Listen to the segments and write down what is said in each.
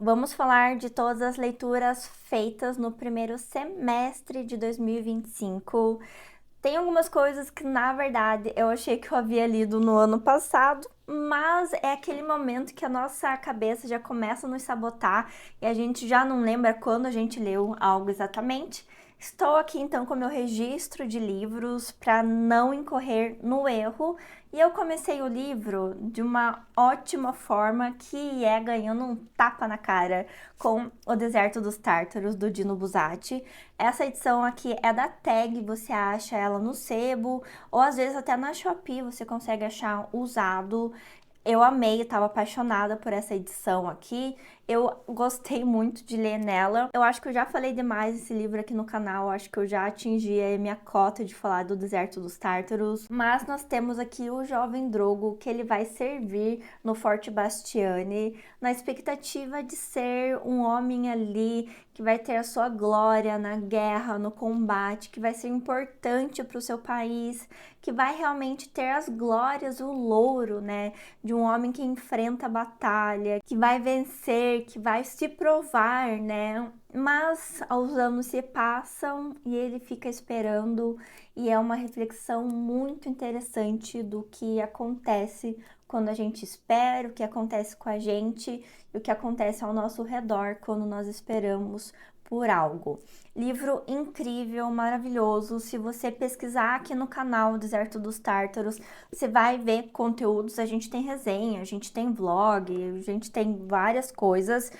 Vamos falar de todas as leituras feitas no primeiro semestre de 2025. Tem algumas coisas que, na verdade, eu achei que eu havia lido no ano passado, mas é aquele momento que a nossa cabeça já começa a nos sabotar e a gente já não lembra quando a gente leu algo exatamente. Estou aqui então com meu registro de livros para não incorrer no erro. E eu comecei o livro de uma ótima forma, que é ganhando um tapa na cara com O Deserto dos Tártaros, do Dino Buzzati. Essa edição aqui é da Tag, você acha ela no sebo, ou às vezes até na Shopee você consegue achar usado. Eu amei, eu tava apaixonada por essa edição aqui. Eu gostei muito de ler nela. Eu acho que eu já falei demais esse livro aqui no canal. Eu acho que eu já atingi a minha cota de falar do Deserto dos Tártaros. Mas nós temos aqui o jovem Drogo, que ele vai servir no Forte Bastiani, na expectativa de ser um homem ali que vai ter a sua glória na guerra, no combate, que vai ser importante para o seu país, que vai realmente ter as glórias, o louro, né, de um homem que enfrenta a batalha, que vai vencer, que vai se provar, né? Mas os anos se passam e ele fica esperando, e é uma reflexão muito interessante do que acontece quando a gente espera, o que acontece com a gente e o que acontece ao nosso redor quando nós esperamos por algo. Livro incrível, maravilhoso. Se você pesquisar aqui no canal Deserto dos Tártaros, você vai ver conteúdos. A gente tem resenha, a gente tem vlog, a gente tem várias coisas.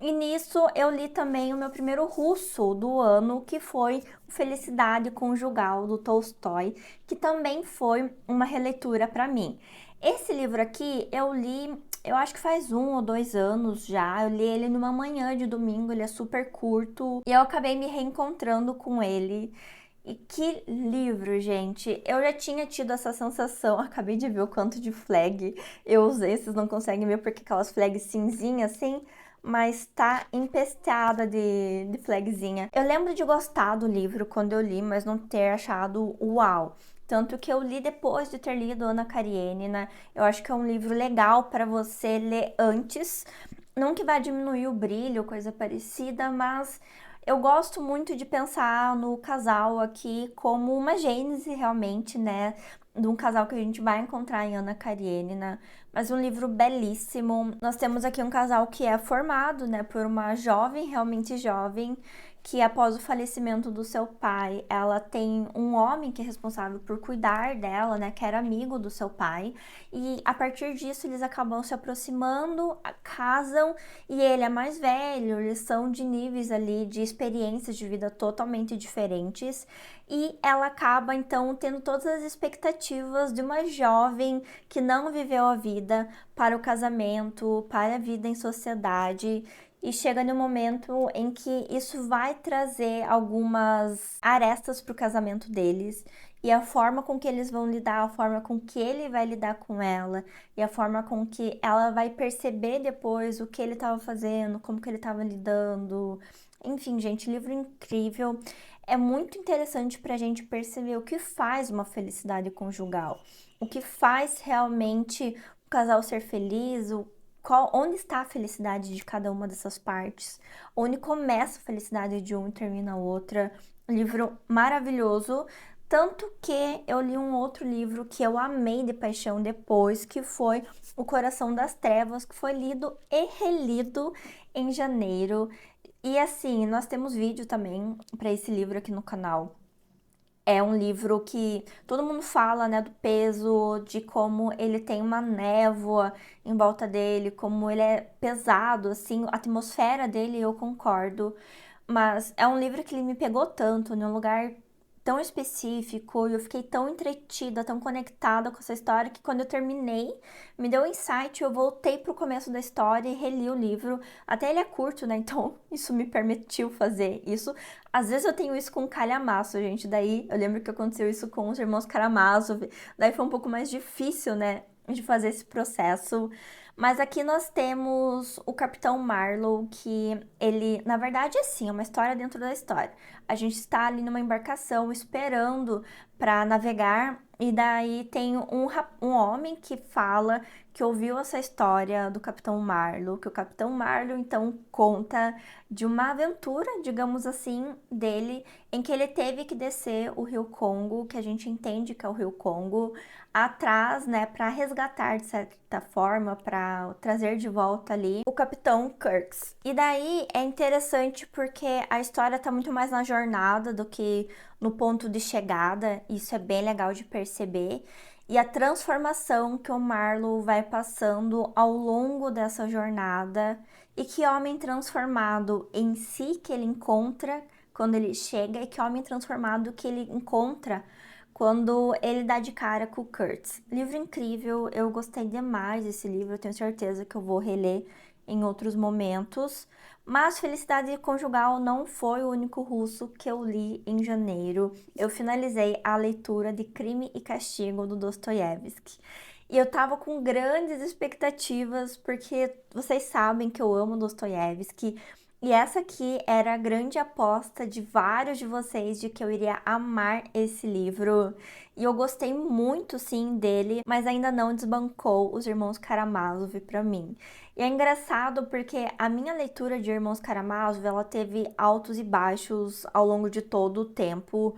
E nisso eu li também o meu primeiro russo do ano, que foi Felicidade Conjugal, do Tolstói, que também foi uma releitura para mim. Esse livro aqui eu li, eu acho que faz 1 ou 2 anos já. Eu li ele numa manhã de domingo, ele é super curto e eu acabei me reencontrando com ele. E que livro, gente! Eu já tinha tido essa sensação, acabei de ver o quanto de flag eu usei, vocês não conseguem ver porque aquelas flags cinzinhas assim, mas tá empesteada de flagzinha. Eu lembro de gostar do livro quando eu li, mas não ter achado uau. Tanto que eu li depois de ter lido Ana Karenina. Eu acho que é um livro legal para você ler antes. Não que vai diminuir o brilho, coisa parecida, mas eu gosto muito de pensar no casal aqui como uma gênese realmente, né? De um casal que a gente vai encontrar em Ana Karenina. Mas um livro belíssimo. Nós temos aqui um casal que é formado, né, por uma jovem, realmente jovem, que após o falecimento do seu pai, ela tem um homem que é responsável por cuidar dela, né, que era amigo do seu pai, e a partir disso eles acabam se aproximando, casam, e ele é mais velho, eles são de níveis ali de experiências de vida totalmente diferentes, e ela acaba então tendo todas as expectativas de uma jovem que não viveu a vida para o casamento, para a vida em sociedade. E chega no momento em que isso vai trazer algumas arestas para o casamento deles. E a forma com que eles vão lidar, a forma com que ele vai lidar com ela, e a forma com que ela vai perceber depois o que ele estava fazendo, como que ele estava lidando. Enfim, gente, livro incrível. É muito interessante para a gente perceber o que faz uma felicidade conjugal, o que faz realmente o casal ser feliz, onde está a felicidade de cada uma dessas partes, onde começa a felicidade de um e termina a outra. Livro maravilhoso, tanto que eu li um outro livro que eu amei de paixão depois, que foi O Coração das Trevas, que foi lido e relido em janeiro. E assim, nós temos vídeo também para esse livro aqui no canal. É um livro que todo mundo fala, né, do peso, de como ele tem uma névoa em volta dele, como ele é pesado, assim, a atmosfera dele eu concordo. Mas é um livro que ele me pegou tanto, num lugar tão específico, e eu fiquei tão entretida, tão conectada com essa história, que quando eu terminei, me deu um insight, eu voltei pro começo da história e reli o livro. Até ele é curto, né? Então isso me permitiu fazer isso. Às vezes eu tenho isso com calhamaço, gente. Daí eu lembro que aconteceu isso com os irmãos Karamazov. Daí foi um pouco mais difícil, né, de fazer esse processo. Mas aqui nós temos o Capitão Marlowe, que ele, na verdade, é assim, é uma história dentro da história. A gente está ali numa embarcação esperando para navegar, e daí tem um homem que fala que ouviu essa história do Capitão Marlow, que o Capitão Marlow então conta de uma aventura, digamos assim, dele, em que ele teve que descer o Rio Congo, que a gente entende que é o Rio Congo, atrás, né, para resgatar de certa forma, para trazer de volta ali o Capitão Kirk. E daí é interessante porque a história tá muito mais na jornada do que no ponto de chegada, isso é bem legal de perceber. E a transformação que o Marlow vai passando ao longo dessa jornada e que homem transformado em si que ele encontra quando ele chega e que homem transformado que ele encontra quando ele dá de cara com o Kurtz. Livro incrível, eu gostei demais desse livro, eu tenho certeza que eu vou reler em outros momentos. Mas Felicidade Conjugal não foi o único russo que eu li em janeiro. Eu finalizei a leitura de Crime e Castigo do Dostoiévski. E eu tava com grandes expectativas, porque vocês sabem que eu amo Dostoiévski. E essa aqui era a grande aposta de vários de vocês de que eu iria amar esse livro. E eu gostei muito, sim, dele, mas ainda não desbancou Os Irmãos Karamazov pra mim. E é engraçado porque a minha leitura de Irmãos Karamazov, ela teve altos e baixos ao longo de todo o tempo,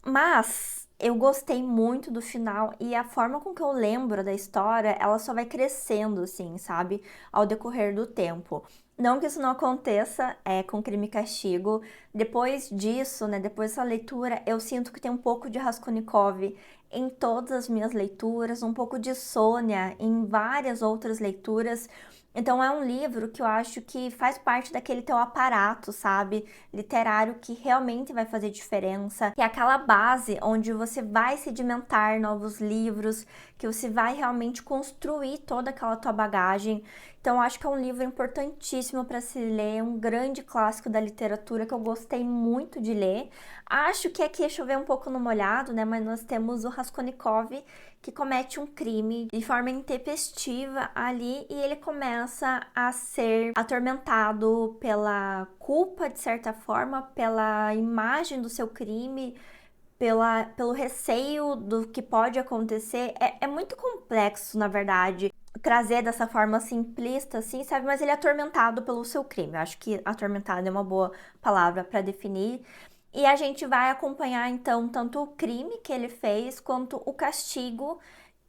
mas eu gostei muito do final e a forma com que eu lembro da história, ela só vai crescendo, assim, sabe? Ao decorrer do tempo. Não que isso não aconteça com Crime e Castigo. Depois disso, né, depois dessa leitura, eu sinto que tem um pouco de Raskolnikov em todas as minhas leituras, um pouco de Sônia em várias outras leituras. Então é um livro que eu acho que faz parte daquele teu aparato, sabe? Literário que realmente vai fazer diferença, que é aquela base onde você vai sedimentar novos livros, que você vai realmente construir toda aquela tua bagagem. Então acho que é um livro importantíssimo para se ler, um grande clássico da literatura que eu gostei muito de ler. Acho que aqui é chover um pouco no molhado, né? Mas nós temos o Raskolnikov que comete um crime de forma intempestiva ali e ele começa a ser atormentado pela culpa, de certa forma, pela imagem do seu crime, pelo receio do que pode acontecer. É muito complexo, na verdade, trazer dessa forma simplista, assim, sabe? Mas ele é atormentado pelo seu crime. Eu acho que atormentado é uma boa palavra para definir. E a gente vai acompanhar, então, tanto o crime que ele fez, quanto o castigo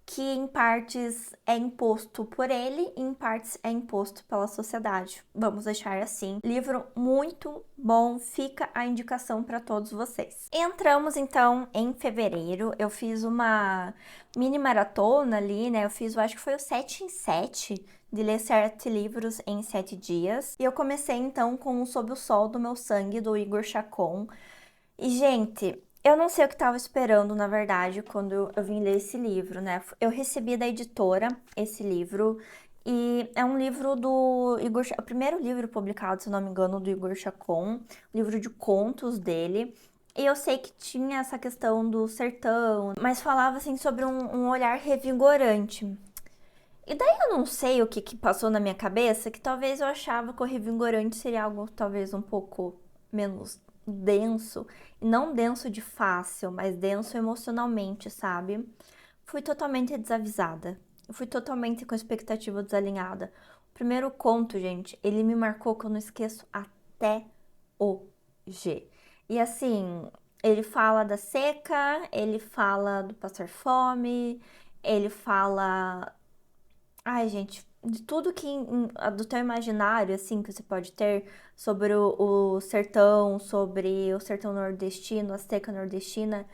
que em partes é imposto por ele e em partes é imposto pela sociedade. Vamos deixar assim. Livro muito bom, fica a indicação para todos vocês. Entramos então em fevereiro, eu fiz uma mini maratona ali, né? Eu acho que foi o 7 em 7, de ler 7 livros em 7 dias. E eu comecei então com o Sob o Sol do Meu Sangue, do Igor Chacon. E, gente, eu não sei o que estava esperando, na verdade, quando eu vim ler esse livro, né? Eu recebi da editora esse livro e é um livro do Igor, o primeiro livro publicado, se não me engano, do Igor Chacon, livro de contos dele. E eu sei que tinha essa questão do sertão, mas falava assim sobre um olhar revigorante. E daí eu não sei o que passou na minha cabeça, que talvez eu achava que o revigorante seria algo talvez um pouco menos denso, e não denso de fácil, mas denso emocionalmente, sabe? Fui totalmente desavisada. Eu fui totalmente com a expectativa desalinhada. O primeiro conto, gente, ele me marcou que eu não esqueço até hoje. E assim, ele fala da seca, ele fala do passar fome, ele fala, ai, gente, de tudo que do teu imaginário, assim, que você pode ter sobre o sertão, sobre o sertão nordestino, a seca nordestina.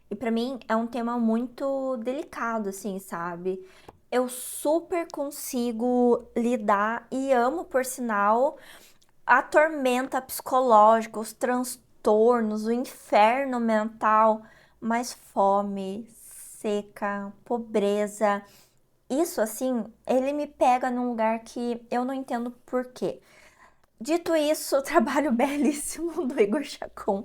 E pra mim é um tema muito delicado, assim, sabe? Eu super consigo lidar e amo, por sinal, a tormenta psicológica, os transtornos, o inferno mental, mas fome, seca, pobreza. Isso, assim, ele me pega num lugar que eu não entendo por quê. Dito isso, trabalho belíssimo do Igor Chacon,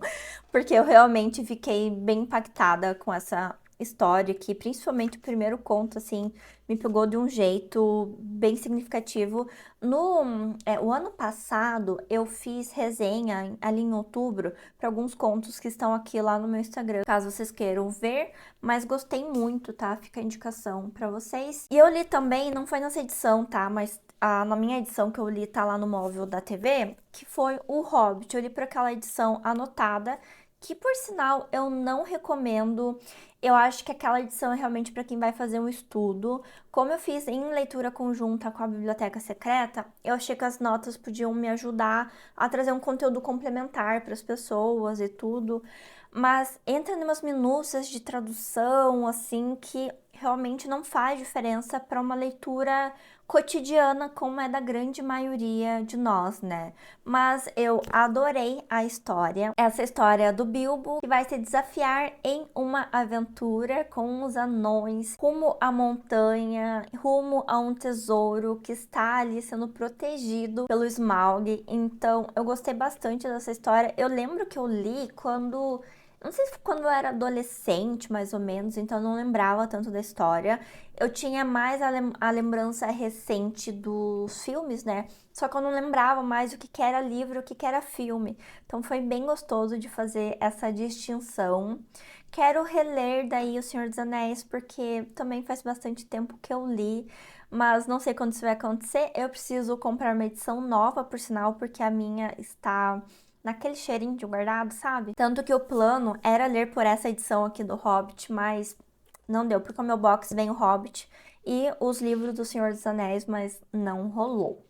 porque eu realmente fiquei bem impactada com essa história que, principalmente o primeiro conto, assim, me pegou de um jeito bem significativo. O ano passado eu fiz resenha ali em outubro para alguns contos que estão aqui lá no meu Instagram, caso vocês queiram ver, mas gostei muito, tá? Fica a indicação para vocês. E eu li também, não foi nessa edição, tá? Mas na minha edição que eu li tá lá no móvel da TV, que foi O Hobbit. Eu li por aquela edição anotada, que por sinal eu não recomendo. Eu acho que aquela edição é realmente para quem vai fazer um estudo. Como eu fiz em leitura conjunta com a Biblioteca Secreta, eu achei que as notas podiam me ajudar a trazer um conteúdo complementar para as pessoas e tudo. Mas entra em umas minúcias de tradução, assim, que realmente não faz diferença para uma leitura cotidiana, como é da grande maioria de nós, né? Mas eu adorei a história. Essa história do Bilbo, que vai se desafiar em uma aventura com os anões, rumo à montanha, rumo a um tesouro que está ali sendo protegido pelo Smaug. Então, eu gostei bastante dessa história. Eu lembro que eu li quando... Não sei se quando eu era adolescente, mais ou menos, então eu não lembrava tanto da história. Eu tinha mais a lembrança recente dos filmes, né? Só que eu não lembrava mais o que que era livro e o que que era filme. Então foi bem gostoso de fazer essa distinção. Quero reler daí O Senhor dos Anéis, porque também faz bastante tempo que eu li, mas não sei quando isso vai acontecer. Eu preciso comprar uma edição nova, por sinal, porque a minha está naquele cheirinho de guardado, sabe? Tanto que o plano era ler por essa edição aqui do Hobbit, mas não deu, porque o meu box vem o Hobbit e os livros do Senhor dos Anéis, mas não rolou.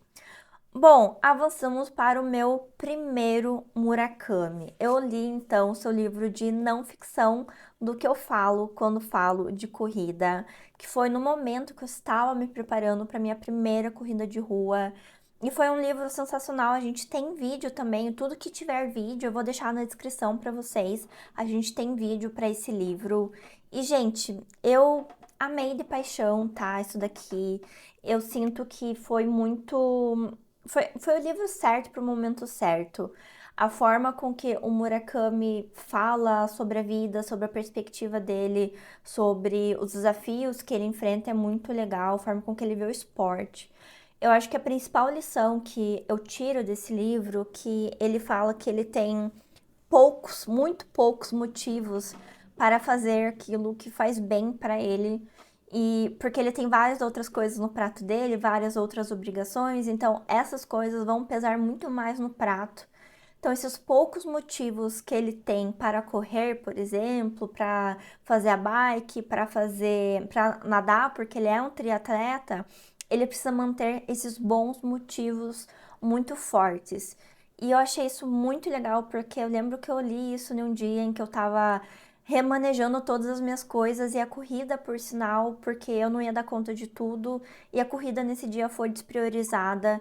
Bom, avançamos para o meu primeiro Murakami. Eu li então o seu livro de não ficção, do que eu falo quando falo de corrida, que foi no momento que eu estava me preparando para minha primeira corrida de rua. E foi um livro sensacional. A gente tem vídeo também, tudo que tiver vídeo eu vou deixar na descrição para vocês. A gente tem vídeo para esse livro. E gente, eu amei de paixão, tá? Isso daqui. Eu sinto que foi muito foi o livro certo para o momento certo. A forma com que o Murakami fala sobre a vida, sobre a perspectiva dele, sobre os desafios que ele enfrenta é muito legal, a forma com que ele vê o esporte. Eu acho que a principal lição que eu tiro desse livro, que ele fala que ele tem poucos, muito poucos motivos para fazer aquilo que faz bem para ele. E porque ele tem várias outras coisas no prato dele, várias outras obrigações, então essas coisas vão pesar muito mais no prato. Então, esses poucos motivos que ele tem para correr, por exemplo, para fazer a bike, para nadar, porque ele é um triatleta, ele precisa manter esses bons motivos muito fortes. E eu achei isso muito legal, porque eu lembro que eu li isso num dia em que eu tava remanejando todas as minhas coisas e a corrida, por sinal, porque eu não ia dar conta de tudo, e a corrida nesse dia foi despriorizada.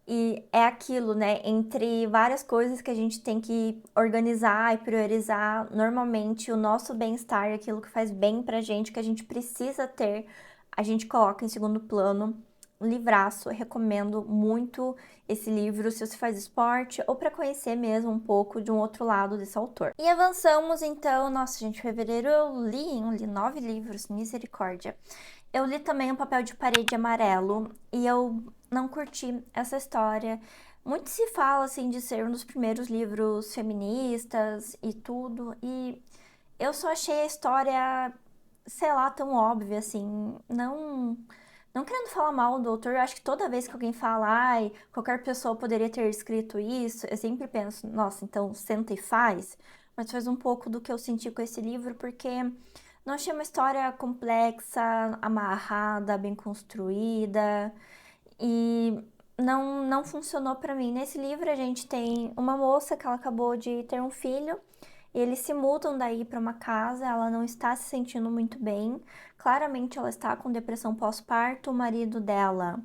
E é aquilo, né? Entre várias coisas que a gente tem que organizar e priorizar, normalmente o nosso bem-estar, aquilo que faz bem pra gente, que a gente precisa ter, a gente coloca em segundo plano. Um livraço, eu recomendo muito esse livro se você faz esporte ou para conhecer mesmo um pouco de um outro lado desse autor. E avançamos então, nossa gente, em fevereiro eu li 9 livros, misericórdia. Eu li também O Papel de Parede Amarelo e eu não curti essa história. Muito se fala assim de ser um dos primeiros livros feministas e tudo, e eu só achei a história, sei lá, tão óbvia assim. Não querendo falar mal do autor, eu acho que toda vez que alguém fala, ai, qualquer pessoa poderia ter escrito isso, eu sempre penso, nossa, então senta e faz. Mas faz um pouco do que eu senti com esse livro, porque não achei uma história complexa, amarrada, bem construída e não funcionou pra mim. Nesse livro a gente tem uma moça que ela acabou de ter um filho e eles se mudam daí pra uma casa, ela não está se sentindo muito bem. Claramente ela está com depressão pós-parto, o marido dela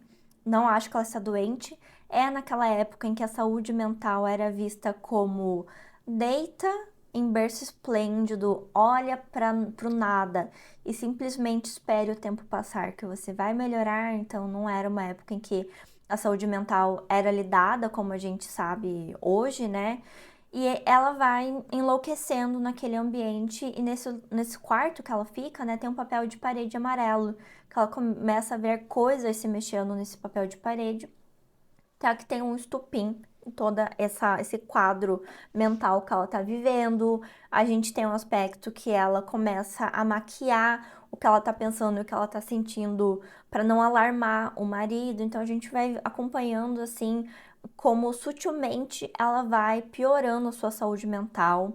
não acha que ela está doente. É naquela época em que a saúde mental era vista como deita em berço esplêndido, olha para o nada e simplesmente espere o tempo passar que você vai melhorar. Então não era uma época em que a saúde mental era lidada como a gente sabe hoje, né? E ela vai enlouquecendo naquele ambiente, e nesse quarto que ela fica, né, tem um papel de parede amarelo, que ela começa a ver coisas se mexendo nesse papel de parede, tá? Que tem um estupim em toda esse quadro mental que ela tá vivendo. A gente tem um aspecto que ela começa a maquiar o que ela tá pensando e o que ela tá sentindo para não alarmar o marido. Então a gente vai acompanhando assim como sutilmente ela vai piorando a sua saúde mental.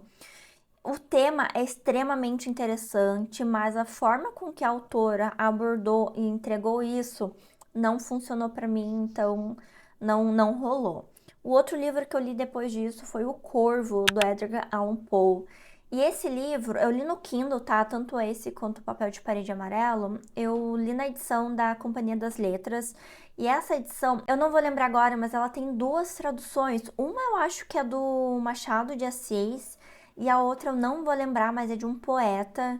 O tema é extremamente interessante, mas a forma com que a autora abordou e entregou isso não funcionou para mim, então não rolou. O outro livro que eu li depois disso foi O Corvo, do Edgar Allan Poe. E esse livro, eu li no Kindle, tá? Tanto esse quanto o Papel de Parede Amarelo. Eu li na edição da Companhia das Letras. E essa edição, eu não vou lembrar agora, mas ela tem duas traduções. Uma eu acho que é do Machado de Assis, e a outra eu não vou lembrar, mas é de um poeta.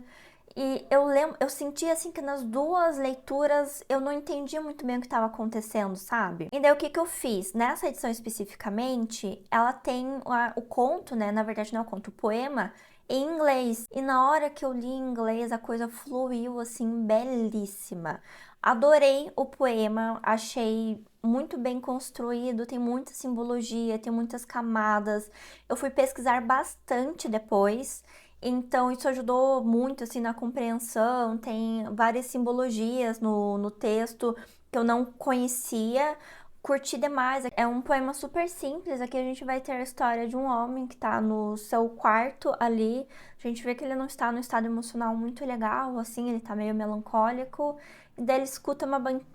E eu senti assim que nas duas leituras eu não entendi muito bem o que estava acontecendo, sabe? E daí o que que eu fiz? Nessa edição especificamente, ela tem o conto, né? Na verdade não é o conto, o poema em inglês. E na hora que eu li em inglês, a coisa fluiu assim, belíssima. Adorei o poema, achei muito bem construído, tem muita simbologia, tem muitas camadas. Eu fui pesquisar bastante depois, então isso ajudou muito assim na compreensão. Tem várias simbologias no texto que eu não conhecia. Curti demais. É um poema super simples. Aqui a gente vai ter a história de um homem que tá no seu quarto ali. A gente vê que ele não está num estado emocional muito legal, assim, ele tá meio melancólico. E daí ele escuta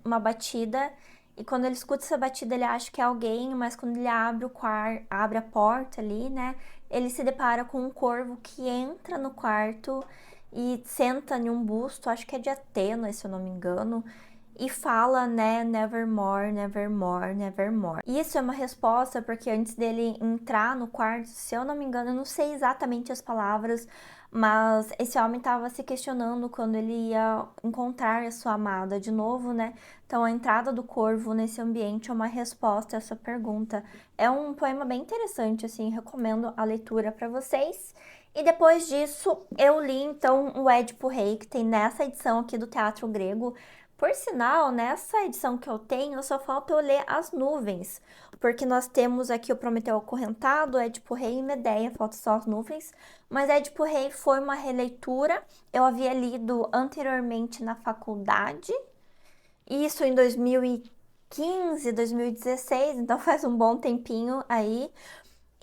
uma batida. E quando ele escuta essa batida, ele acha que é alguém, mas quando ele abre a porta ali, né? Ele se depara com um corvo que entra no quarto e senta em um busto, acho que é de Atena, se eu não me engano, e fala, né, nevermore, nevermore, nevermore. Isso é uma resposta porque antes dele entrar no quarto, se eu não me engano, eu não sei exatamente as palavras, mas esse homem estava se questionando quando ele ia encontrar a sua amada de novo, né? Então a entrada do corvo nesse ambiente é uma resposta a essa pergunta. É um poema bem interessante, assim, recomendo a leitura para vocês. E depois disso, eu li então o Édipo Rei, que tem nessa edição aqui do Teatro Grego. Por sinal, nessa edição que eu tenho, só falta eu ler As Nuvens, porque nós temos aqui o Prometeu Acorrentado, Édipo Rei e Medeia, falta só As Nuvens, mas Édipo Rei foi uma releitura, eu havia lido anteriormente na faculdade, isso em 2015, 2016, então faz um bom tempinho aí.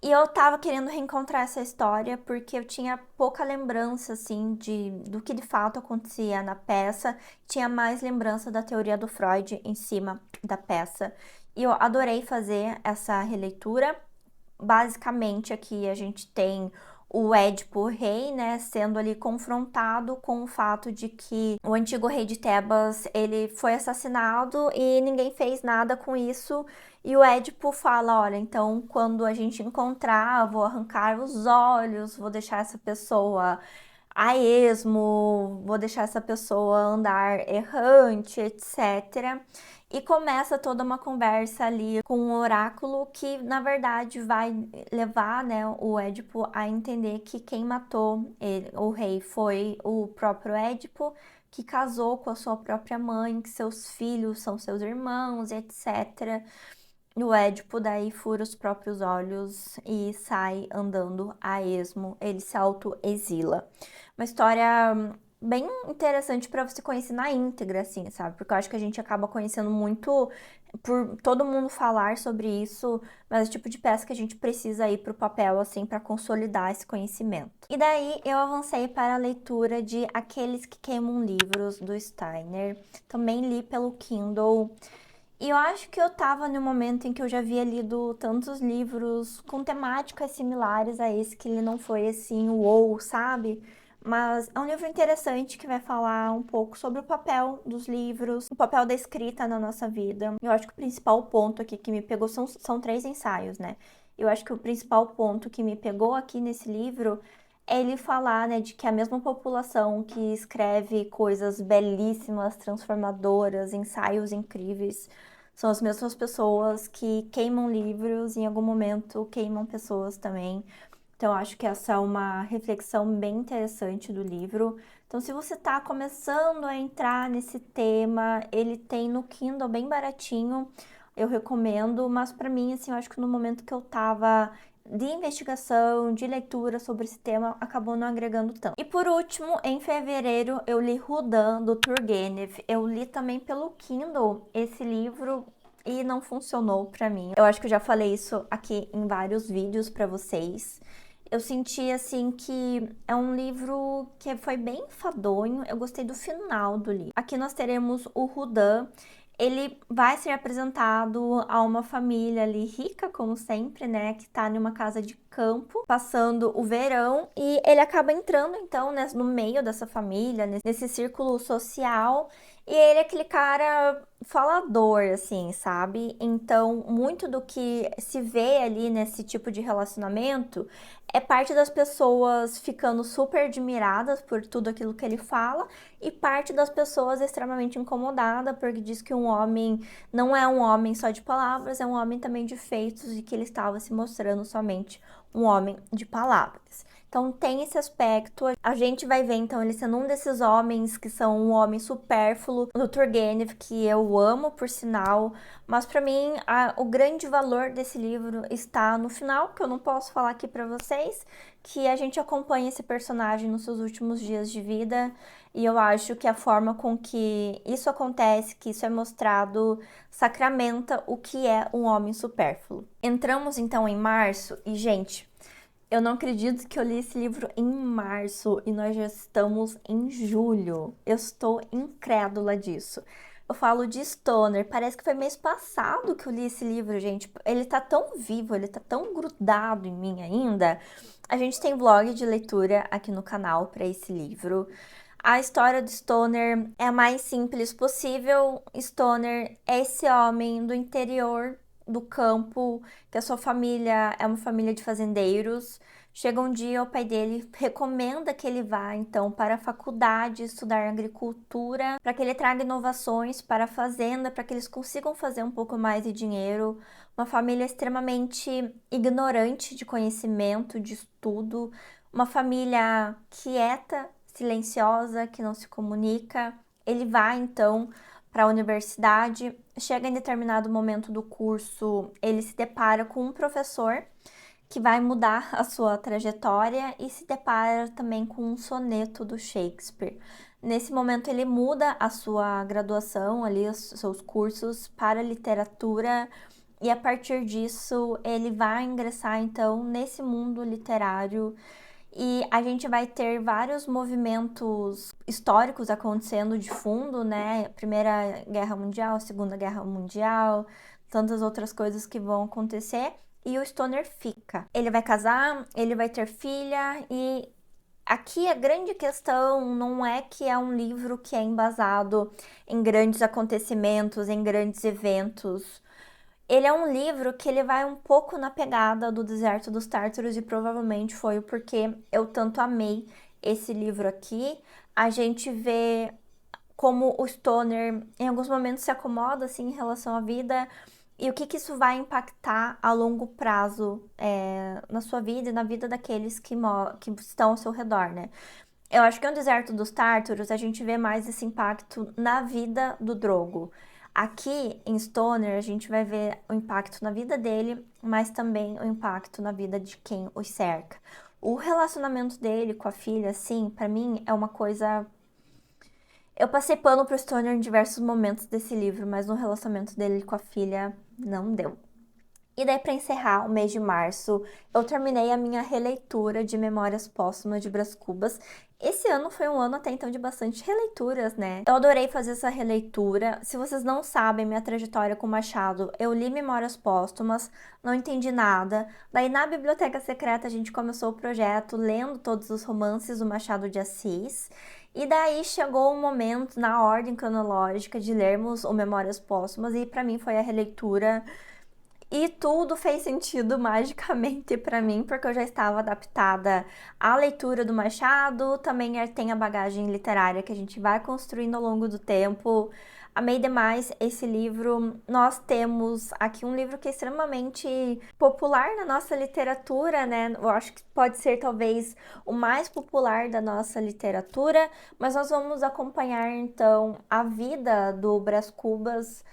E eu tava querendo reencontrar essa história porque eu tinha pouca lembrança, assim, do que de fato acontecia na peça. Tinha mais lembrança da teoria do Freud em cima da peça. E eu adorei fazer essa releitura. Basicamente, aqui a gente tem o Édipo rei, né, sendo ali confrontado com o fato de que o antigo rei de Tebas, ele foi assassinado e ninguém fez nada com isso. E o Édipo fala, olha, então quando a gente encontrar, vou arrancar os olhos, vou deixar essa pessoa a esmo, vou deixar essa pessoa andar errante, etc. E começa toda uma conversa ali com um oráculo que, na verdade, vai levar, né, o Édipo a entender que quem matou ele, o rei, foi o próprio Édipo, que casou com a sua própria mãe, que seus filhos são seus irmãos, etc. E o Édipo daí fura os próprios olhos e sai andando a esmo, ele se autoexila. Uma história bem interessante para você conhecer na íntegra, assim, sabe? Porque eu acho que a gente acaba conhecendo muito por todo mundo falar sobre isso, mas é o tipo de peça que a gente precisa ir pro papel, assim, para consolidar esse conhecimento. E daí eu avancei para a leitura de Aqueles que Queimam Livros, do Steiner. Também li pelo Kindle. E eu acho que eu tava no momento em que eu já havia lido tantos livros com temáticas similares a esse, que ele não foi assim, uou, sabe? Mas é um livro interessante que vai falar um pouco sobre o papel dos livros, o papel da escrita na nossa vida. Eu acho que o principal ponto aqui que me pegou são três ensaios, né? Eu acho que o principal ponto que me pegou aqui nesse livro é ele falar, né, de que a mesma população que escreve coisas belíssimas, transformadoras, ensaios incríveis, são as mesmas pessoas que queimam livros e em algum momento queimam pessoas também. Então, acho que essa é uma reflexão bem interessante do livro. Então, se você está começando a entrar nesse tema, ele tem no Kindle bem baratinho, eu recomendo, mas para mim, assim, eu acho que no momento que eu tava de investigação, de leitura sobre esse tema, acabou não agregando tanto. E por último, em fevereiro, eu li Rudan, do Turgenev. Eu li também pelo Kindle esse livro e não funcionou pra mim. Eu acho que eu já falei isso aqui em vários vídeos pra vocês. Eu senti, assim, que é um livro que foi bem enfadonho. Eu gostei do final do livro. Aqui nós teremos o Rudan. Ele vai ser apresentado a uma família ali rica, como sempre, né? Que tá numa casa de campo, passando o verão. E ele acaba entrando, então, né, no meio dessa família, nesse círculo social. E ele é aquele cara falador, assim, sabe? Então, muito do que se vê ali nesse tipo de relacionamento é parte das pessoas ficando super admiradas por tudo aquilo que ele fala e parte das pessoas extremamente incomodada porque diz que um homem não é um homem só de palavras, é um homem também de feitos e que ele estava se mostrando somente um homem de palavras. Então tem esse aspecto, a gente vai ver então ele sendo um desses homens que são um homem supérfluo, do Turgenev, que eu amo por sinal, mas para mim o grande valor desse livro está no final, que eu não posso falar aqui para vocês, que a gente acompanha esse personagem nos seus últimos dias de vida, e eu acho que a forma com que isso acontece, que isso é mostrado, sacramenta o que é um homem supérfluo. Entramos então em março e, gente, eu não acredito que eu li esse livro em março e nós já estamos em julho. Eu estou incrédula disso. Eu falo de Stoner, parece que foi mês passado que eu li esse livro, gente. Ele tá tão vivo, ele tá tão grudado em mim ainda. A gente tem vlog de leitura aqui no canal para esse livro. A história do Stoner é a mais simples possível. Stoner é esse homem do interior do campo, que a sua família é uma família de fazendeiros. Chega um dia, o pai dele recomenda que ele vá, então, para a faculdade estudar agricultura, para que ele traga inovações para a fazenda, para que eles consigam fazer um pouco mais de dinheiro. Uma família extremamente ignorante de conhecimento, de estudo, uma família quieta, silenciosa, que não se comunica. Ele vai, então, para a universidade. Chega em determinado momento do curso, ele se depara com um professor que vai mudar a sua trajetória e se depara também com um soneto do Shakespeare. Nesse momento ele muda a sua graduação ali, os seus cursos para literatura e a partir disso ele vai ingressar então nesse mundo literário e a gente vai ter vários movimentos históricos acontecendo de fundo, né? Primeira Guerra Mundial, Segunda Guerra Mundial, tantas outras coisas que vão acontecer. E o Stoner fica. Ele vai casar, ele vai ter filha e aqui a grande questão não é que é um livro que é embasado em grandes acontecimentos, em grandes eventos. Ele é um livro que ele vai um pouco na pegada do Deserto dos Tártaros e provavelmente foi o porquê eu tanto amei esse livro aqui. A gente vê como o Stoner em alguns momentos se acomoda assim em relação à vida e o que isso vai impactar a longo prazo na sua vida e na vida daqueles que estão ao seu redor, né? Eu acho que no Deserto dos Tártaros a gente vê mais esse impacto na vida do Drogo. Aqui em Stoner a gente vai ver o impacto na vida dele, mas também o impacto na vida de quem os cerca. O relacionamento dele com a filha, assim, pra mim é uma coisa. Eu passei pano pro Stoner em diversos momentos desse livro, mas no relacionamento dele com a filha não deu. E daí, para encerrar o mês de março, eu terminei a minha releitura de Memórias Póstumas de Brás Cubas. Esse ano foi um ano até então de bastante releituras, né? Eu adorei fazer essa releitura. Se vocês não sabem minha trajetória com Machado, eu li Memórias Póstumas, não entendi nada. Daí, na Biblioteca Secreta, a gente começou o projeto lendo todos os romances do Machado de Assis. E daí chegou o momento, na ordem cronológica, de lermos o Memórias Póstumas, e para mim foi a releitura. E tudo fez sentido magicamente para mim, porque eu já estava adaptada à leitura do Machado, também tem a bagagem literária que a gente vai construindo ao longo do tempo. Amei demais esse livro. Nós temos aqui um livro que é extremamente popular na nossa literatura, né? Eu acho que pode ser talvez o mais popular da nossa literatura, mas nós vamos acompanhar então a vida do Brás Cubas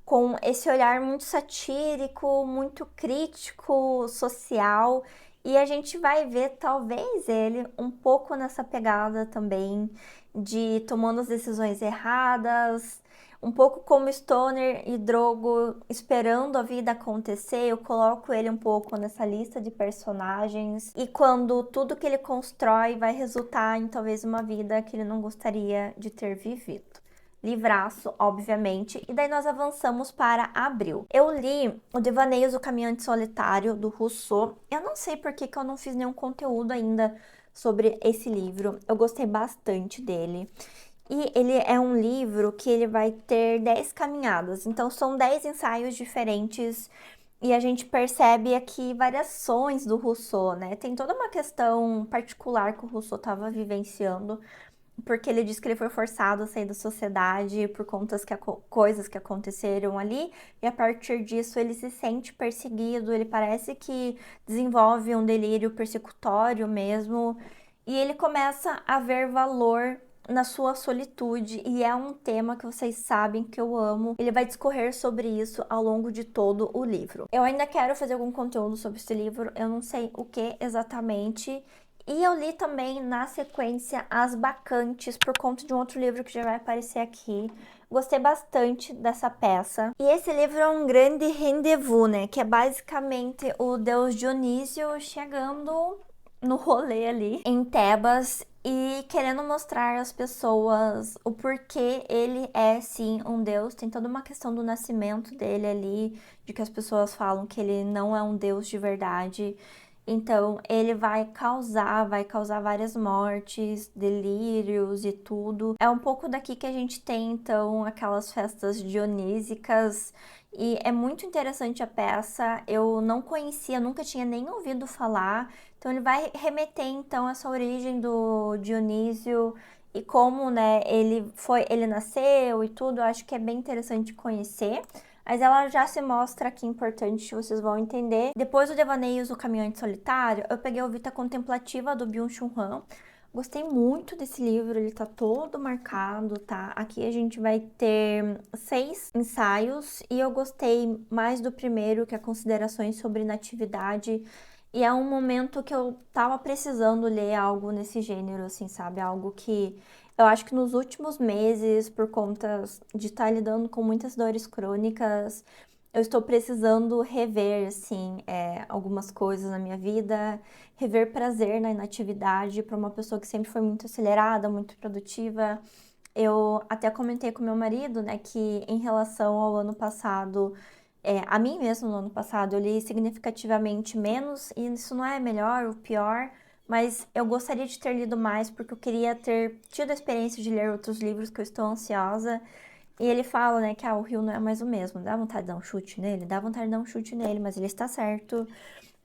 com esse olhar muito satírico, muito crítico, social, e a gente vai ver talvez ele um pouco nessa pegada também de tomando as decisões erradas, um pouco como Stoner e Drogo esperando a vida acontecer. Eu coloco ele um pouco nessa lista de personagens, e quando tudo que ele constrói vai resultar em talvez uma vida que ele não gostaria de ter vivido. Livraço, obviamente, e daí nós avançamos para abril. Eu li o Devaneios do Caminhante Solitário, do Rousseau. Eu não sei por que eu não fiz nenhum conteúdo ainda sobre esse livro. Eu gostei bastante dele. E ele é um livro que ele vai ter 10 caminhadas, então são 10 ensaios diferentes e a gente percebe aqui variações do Rousseau, né? Tem toda uma questão particular que o Rousseau estava vivenciando, porque ele diz que ele foi forçado a sair da sociedade por contas que coisas que aconteceram ali, e a partir disso ele se sente perseguido, ele parece que desenvolve um delírio persecutório mesmo, e ele começa a ver valor na sua solitude, e é um tema que vocês sabem que eu amo. Ele vai discorrer sobre isso ao longo de todo o livro. Eu ainda quero fazer algum conteúdo sobre esse livro, eu não sei o que exatamente. E eu li também na sequência As Bacantes, por conta de um outro livro que já vai aparecer aqui. Gostei bastante dessa peça. E esse livro é um grande rendezvous, né? Que é basicamente o deus Dionísio chegando no rolê ali em Tebas e querendo mostrar às pessoas o porquê ele é sim um deus. Tem toda uma questão do nascimento dele ali, de que as pessoas falam que ele não é um deus de verdade. Então, ele vai causar várias mortes, delírios e tudo. É um pouco daqui que a gente tem, então, aquelas festas dionísicas. E é muito interessante a peça. Eu não conhecia, nunca tinha nem ouvido falar. Então, ele vai remeter, então, essa origem do Dionísio e como, né, ele nasceu e tudo. Eu acho que é bem interessante conhecer. Mas ela já se mostra aqui importante, vocês vão entender. Depois do Devaneios, o Caminhante Solitário, eu peguei o Vita Contemplativa do Byung-Chul Han. Gostei muito desse livro, ele tá todo marcado, tá? Aqui a gente vai ter 6 ensaios e eu gostei mais do primeiro, que é Considerações sobre Natividade. E é um momento que eu tava precisando ler algo nesse gênero, assim, sabe? Algo que eu acho que nos últimos meses, por conta de estar lidando com muitas dores crônicas, eu estou precisando rever, assim, algumas coisas na minha vida, rever prazer na inatividade para uma pessoa que sempre foi muito acelerada, muito produtiva. Eu até comentei com meu marido, né, que em relação ao ano passado, a mim mesmo no ano passado, eu li significativamente menos, e isso não é melhor ou pior, mas eu gostaria de ter lido mais porque eu queria ter tido a experiência de ler outros livros que eu estou ansiosa. E ele fala, né, que o Rio não é mais o mesmo. Dá vontade de dar um chute nele? Dá vontade de dar um chute nele, mas ele está certo.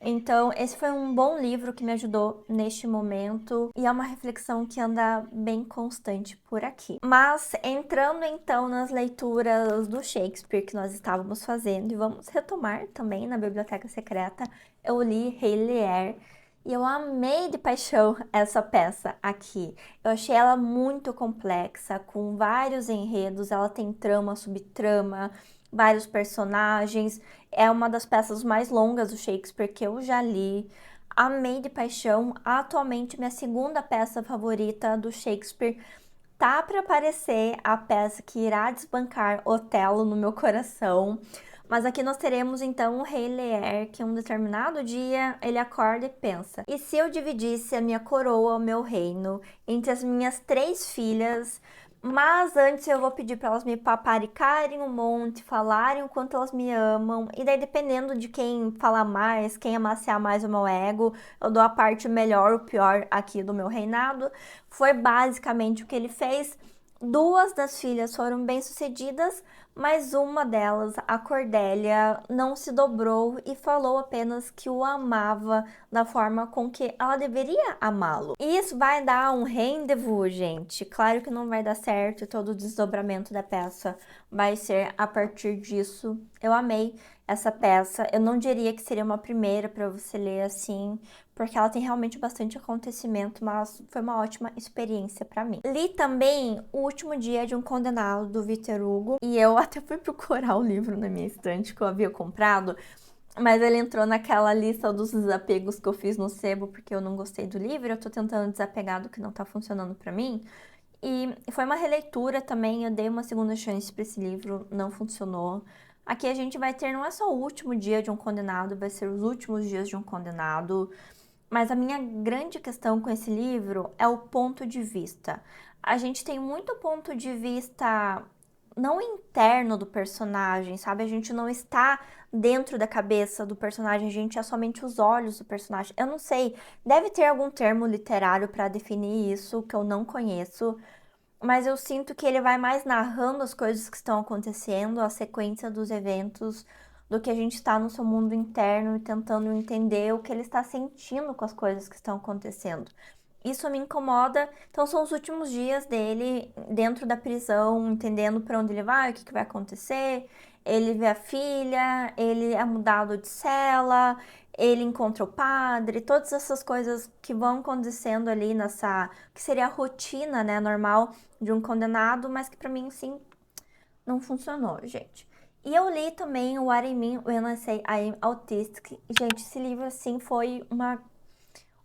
Então, esse foi um bom livro que me ajudou neste momento e é uma reflexão que anda bem constante por aqui. Mas, entrando então nas leituras do Shakespeare que nós estávamos fazendo, e vamos retomar também na Biblioteca Secreta, eu li Rei Lear. E eu amei de paixão essa peça aqui. Eu achei ela muito complexa, com vários enredos, ela tem trama, subtrama, vários personagens. É uma das peças mais longas do Shakespeare que eu já li. Amei de paixão. Atualmente, minha segunda peça favorita do Shakespeare tá para aparecer, a peça que irá desbancar Otelo no meu coração. Mas aqui nós teremos então o Rei Lear, que um determinado dia ele acorda e pensa: e se eu dividisse a minha coroa, o meu reino, entre as minhas 3 filhas? Mas antes eu vou pedir para elas me paparicarem um monte, falarem o quanto elas me amam. E daí, dependendo de quem falar mais, quem amaciar mais o meu ego, eu dou a parte melhor ou pior aqui do meu reinado. Foi basicamente o que ele fez. 2 das filhas foram bem-sucedidas, mas uma delas, a Cordélia, não se dobrou e falou apenas que o amava da forma com que ela deveria amá-lo. E isso vai dar um rendezvous, gente. Claro que não vai dar certo, todo o desdobramento da peça vai ser a partir disso. Eu amei essa peça. Eu não diria que seria uma primeira para você ler assim, porque ela tem realmente bastante acontecimento, mas foi uma ótima experiência para mim. Li também O Último Dia de um Condenado, do Victor Hugo, e eu até fui procurar o livro na minha estante que eu havia comprado, mas ele entrou naquela lista dos desapegos que eu fiz no sebo, porque eu não gostei do livro, eu tô tentando desapegar do que não tá funcionando para mim. E foi uma releitura também, eu dei uma segunda chance para esse livro, não funcionou. Aqui a gente vai ter, não é só o último dia de um condenado, vai ser os últimos dias de um condenado. Mas a minha grande questão com esse livro é o ponto de vista. A gente tem muito ponto de vista não interno do personagem, sabe? A gente não está dentro da cabeça do personagem, a gente é somente os olhos do personagem. Eu não sei, deve ter algum termo literário para definir isso que eu não conheço, mas eu sinto que ele vai mais narrando as coisas que estão acontecendo, a sequência dos eventos, do que a gente está no seu mundo interno e tentando entender o que ele está sentindo com as coisas que estão acontecendo. Isso me incomoda. Então, são os últimos dias dele dentro da prisão, entendendo para onde ele vai, o que vai acontecer. Ele vê a filha, ele é mudado de cela, ele encontra o padre, todas essas coisas que vão acontecendo ali nessa, que seria a rotina, né, normal de um condenado, mas que para mim, sim, não funcionou, gente. E eu li também o What I Mean When I Say I Am Autistic. Gente, esse livro, assim, foi uma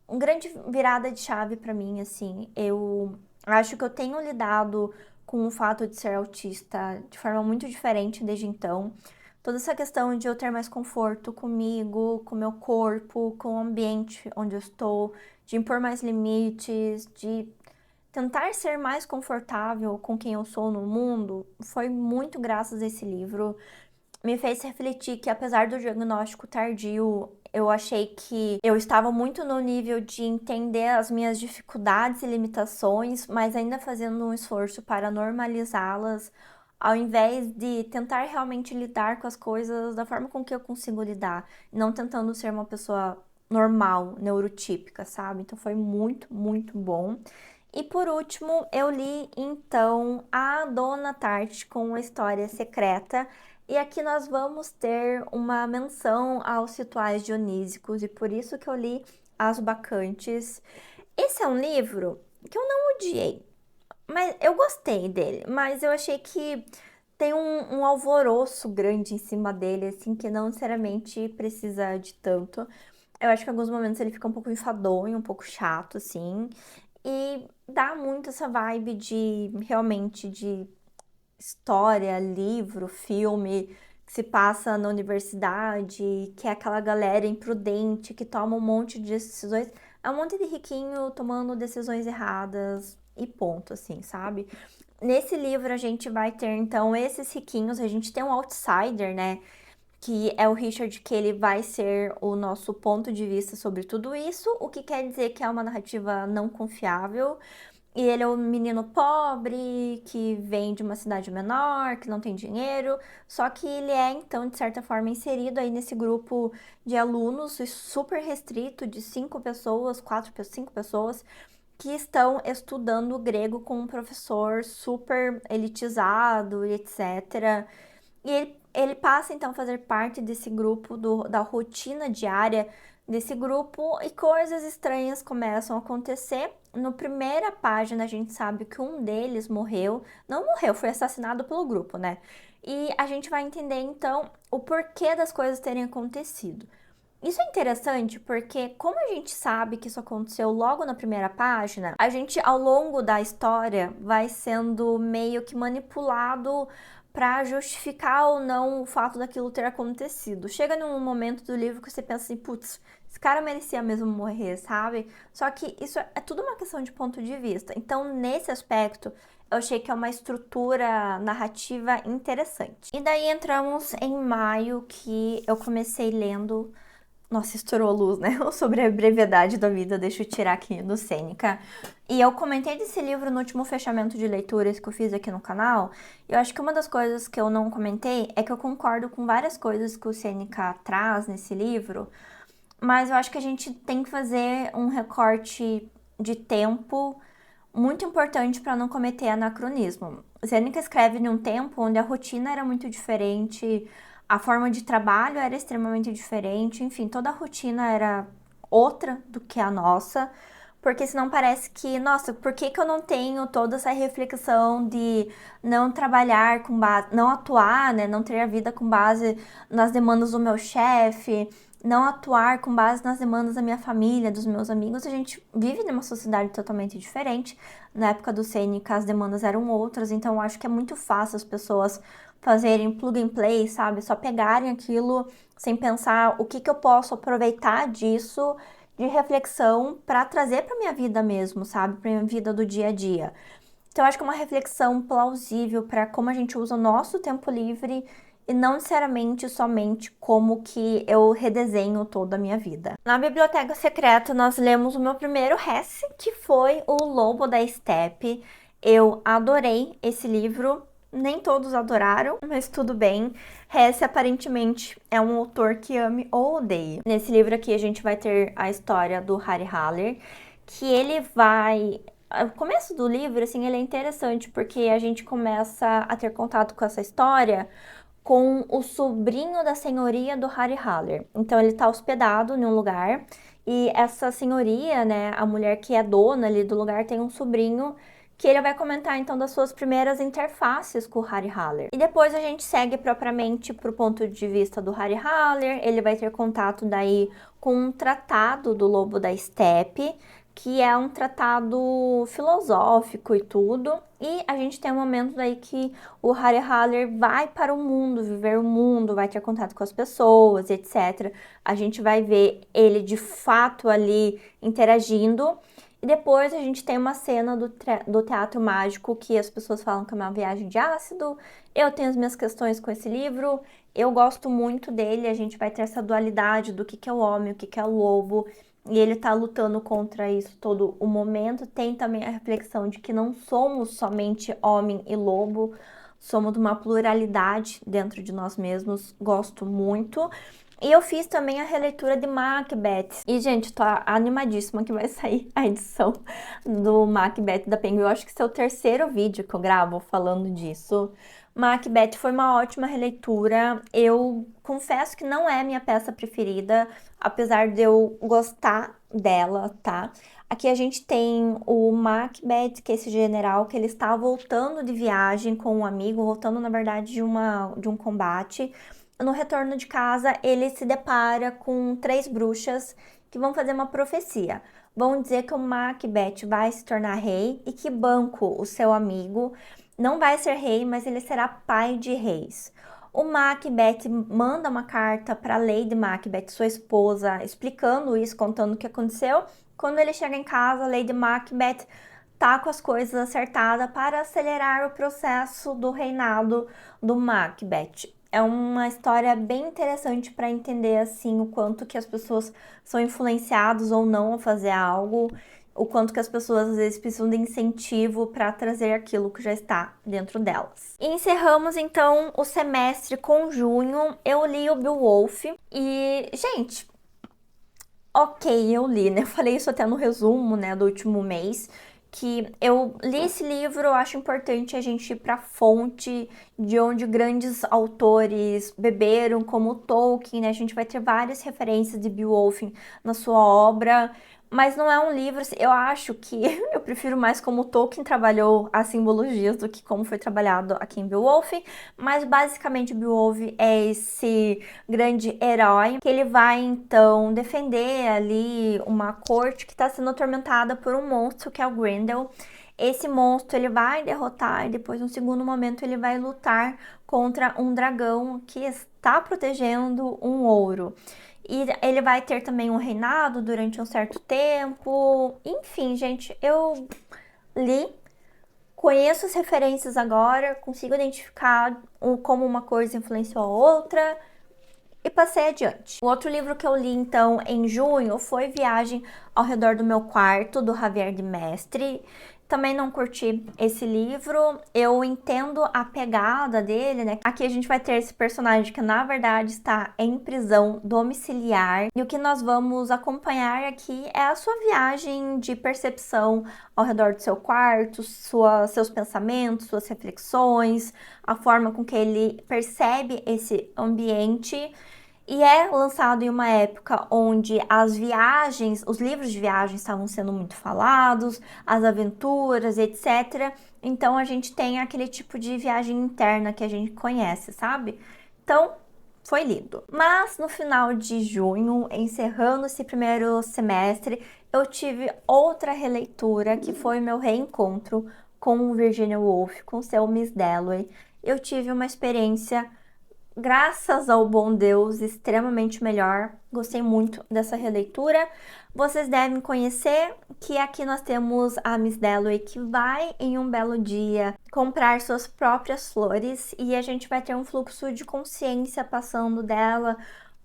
grande virada de chave pra mim, assim. Eu acho que eu tenho lidado com o fato de ser autista de forma muito diferente desde então. Toda essa questão de eu ter mais conforto comigo, com o meu corpo, com o ambiente onde eu estou, de impor mais limites, de tentar ser mais confortável com quem eu sou no mundo, foi muito graças a esse livro. Me fez refletir que, apesar do diagnóstico tardio, eu achei que eu estava muito no nível de entender as minhas dificuldades e limitações, mas ainda fazendo um esforço para normalizá-las, ao invés de tentar realmente lidar com as coisas da forma com que eu consigo lidar, não tentando ser uma pessoa normal, neurotípica, sabe? Então foi muito, muito bom. E por último, eu li então A Dona Tarte com a História Secreta. E aqui nós vamos ter uma menção aos rituais dionísicos, e por isso que eu li As Bacantes. Esse é um livro que eu não odiei, mas eu gostei dele, mas eu achei que tem um alvoroço grande em cima dele, assim, que não necessariamente precisa de tanto. Eu acho que em alguns momentos ele fica um pouco enfadonho, um pouco chato, assim, e dá muito essa vibe de, realmente, de história, livro, filme que se passa na universidade, que é aquela galera imprudente que toma um monte de decisões. É um monte de riquinho tomando decisões erradas e ponto, assim, sabe? Nesse livro a gente vai ter então esses riquinhos, a gente tem um outsider, né? Que é o Richard, que ele vai ser o nosso ponto de vista sobre tudo isso, o que quer dizer que é uma narrativa não confiável. E ele é um menino pobre, que vem de uma cidade menor, que não tem dinheiro, só que ele é, então, de certa forma, inserido aí nesse grupo de alunos super restrito, de 5 pessoas, 5 pessoas, que estão estudando grego com um professor super elitizado e etc. E ele passa então a fazer parte desse grupo, da rotina diária desse grupo, e coisas estranhas começam a acontecer. Na primeira página a gente sabe que um deles morreu, não morreu, foi assassinado pelo grupo, né? E a gente vai entender então o porquê das coisas terem acontecido. Isso é interessante porque, como a gente sabe que isso aconteceu logo na primeira página, a gente, ao longo da história, vai sendo meio que manipulado para justificar ou não o fato daquilo ter acontecido. Chega num momento do livro que você pensa assim, putz, esse cara merecia mesmo morrer, sabe? Só que isso é tudo uma questão de ponto de vista. Então, nesse aspecto, eu achei que é uma estrutura narrativa interessante. E daí entramos em maio, que eu comecei lendo Nossa, estourou a luz, né? Sobre a brevidade da vida, deixa eu tirar aqui do Sêneca. E eu comentei desse livro no último fechamento de leituras que eu fiz aqui no canal. E eu acho que uma das coisas que eu não comentei é que eu concordo com várias coisas que o Sêneca traz nesse livro, mas eu acho que a gente tem que fazer um recorte de tempo muito importante para não cometer anacronismo. Sêneca escreve num tempo onde a rotina era muito diferente, a forma de trabalho era extremamente diferente, enfim, toda a rotina era outra do que a nossa, porque senão parece que, nossa, por que que eu não tenho toda essa reflexão de não trabalhar com base, não atuar, né, não ter a vida com base nas demandas do meu chefe, não atuar com base nas demandas da minha família, dos meus amigos. A gente vive numa sociedade totalmente diferente. Na época do Sêneca, as demandas eram outras, então eu acho que é muito fácil as pessoas fazerem plug and play, sabe? Só pegarem aquilo sem pensar o que que eu posso aproveitar disso de reflexão para trazer para minha vida mesmo, sabe? Para minha vida do dia a dia. Então, eu acho que é uma reflexão plausível para como a gente usa o nosso tempo livre e não necessariamente somente como que eu redesenho toda a minha vida. Na Biblioteca Secreta, nós lemos o meu primeiro Hesse, que foi O Lobo da Estepe. Eu adorei esse livro. Nem todos adoraram, mas tudo bem. Hesse aparentemente é um autor que ame ou odeie. Nesse livro aqui a gente vai ter a história do Harry Haller, que ele vai... O começo do livro, assim, ele é interessante porque a gente começa a ter contato com essa história com o sobrinho da senhoria do Harry Haller. Então ele tá hospedado em um lugar e essa senhoria, né, a mulher que é dona ali do lugar tem um sobrinho que ele vai comentar então das suas primeiras interfaces com o Harry Haller. E depois a gente segue propriamente pro ponto de vista do Harry Haller, ele vai ter contato daí com um tratado do Lobo da Estepe, que é um tratado filosófico e tudo. E a gente tem um momento daí que o Harry Haller vai para o mundo, viver o mundo, vai ter contato com as pessoas, etc. A gente vai ver ele de fato ali interagindo. E depois a gente tem uma cena do teatro mágico que as pessoas falam que é uma viagem de ácido. Eu tenho as minhas questões com esse livro, eu gosto muito dele, a gente vai ter essa dualidade do que é o homem, o que é o lobo, e ele tá lutando contra isso todo o momento. Tem também a reflexão de que não somos somente homem e lobo, somos uma pluralidade dentro de nós mesmos, gosto muito. E eu fiz também a releitura de Macbeth. E, gente, tô animadíssima que vai sair a edição do Macbeth da Penguin. Eu acho que esse é o terceiro vídeo que eu gravo falando disso. Macbeth foi uma ótima releitura. Eu confesso que não é minha peça preferida, apesar de eu gostar dela, tá? Aqui a gente tem o Macbeth, que é esse general que ele está voltando de viagem com um amigo, voltando, na verdade, de um combate. No retorno de casa, ele se depara com três bruxas que vão fazer uma profecia. Vão dizer que o Macbeth vai se tornar rei e que Banquo, o seu amigo, não vai ser rei, mas ele será pai de reis. O Macbeth manda uma carta para Lady Macbeth, sua esposa, explicando isso, contando o que aconteceu. Quando ele chega em casa, Lady Macbeth tá com as coisas acertadas para acelerar o processo do reinado do Macbeth. É uma história bem interessante para entender assim o quanto que as pessoas são influenciadas ou não a fazer algo, o quanto que as pessoas às vezes precisam de incentivo para trazer aquilo que já está dentro delas. E encerramos então o semestre com junho. Eu li o Beowulf e, gente, ok, eu li, né? Eu falei isso até no resumo, né, do último mês, que eu li esse livro. Eu acho importante a gente ir para a fonte de onde grandes autores beberam, como Tolkien, né? A gente vai ter várias referências de Beowulf na sua obra, mas não é um livro, assim, eu acho que eu prefiro mais como Tolkien trabalhou as simbologias do que como foi trabalhado aqui em Beowulf, mas basicamente Beowulf é esse grande herói que ele vai então defender ali uma corte que está sendo atormentada por um monstro que é o Grendel. Esse monstro ele vai derrotar e depois, no segundo momento, ele vai lutar contra um dragão que está protegendo um ouro. E ele vai ter também um reinado durante um certo tempo. Enfim, gente, eu li, conheço as referências agora, consigo identificar como uma coisa influenciou a outra. e passei adiante. O outro livro que eu li, então, em junho foi Viagem ao Redor do Meu Quarto, do Javier de Mestre. Também não curti esse livro, eu entendo a pegada dele, né? Aqui a gente vai ter esse personagem que na verdade está em prisão domiciliar e o que nós vamos acompanhar aqui é a sua viagem de percepção ao redor do seu quarto, seus pensamentos, suas reflexões, a forma com que ele percebe esse ambiente. E é lançado em uma época onde as viagens, os livros de viagem estavam sendo muito falados, as aventuras, etc. Então a gente tem aquele tipo de viagem interna que a gente conhece, sabe? Então foi lido. Mas no final de junho, encerrando esse primeiro semestre, eu tive outra releitura que foi meu reencontro com Virginia Woolf, com seu Miss Dalloway. Eu tive uma experiência, graças ao bom Deus, extremamente melhor. Gostei muito dessa releitura. Vocês devem conhecer que aqui nós temos a Miss Dalloway que vai em um belo dia comprar suas próprias flores e a gente vai ter um fluxo de consciência passando dela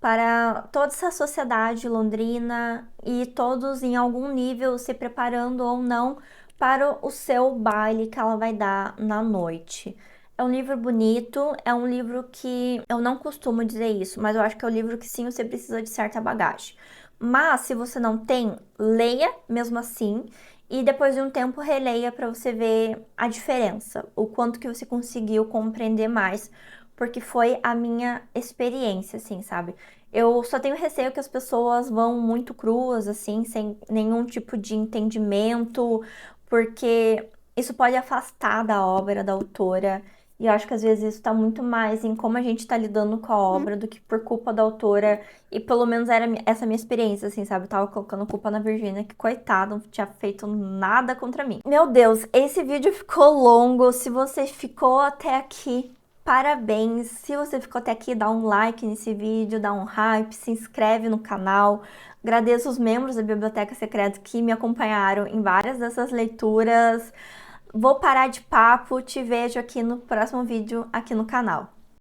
para toda essa sociedade londrina e todos em algum nível se preparando ou não para o seu baile que ela vai dar na noite. É um livro bonito, é um livro que eu não costumo dizer isso, mas eu acho que é um livro que sim, você precisa de certa bagagem. Mas se você não tem, leia mesmo assim e depois de um tempo releia para você ver a diferença, o quanto que você conseguiu compreender mais, porque foi a minha experiência, assim, sabe? Eu só tenho receio que as pessoas vão muito cruas, assim, sem nenhum tipo de entendimento, porque isso pode afastar da obra da autora. E eu acho que às vezes isso tá muito mais em como a gente tá lidando com a obra do que por culpa da autora. E pelo menos era essa minha experiência, assim, sabe? Eu tava colocando culpa na Virginia, que coitada, não tinha feito nada contra mim. Meu Deus, esse vídeo ficou longo. Se você ficou até aqui, parabéns! Se você ficou até aqui, dá um like nesse vídeo, dá um hype, se inscreve no canal. Agradeço os membros da Biblioteca Secreta que me acompanharam em várias dessas leituras. Vou parar de papo, te vejo aqui no próximo vídeo aqui no canal.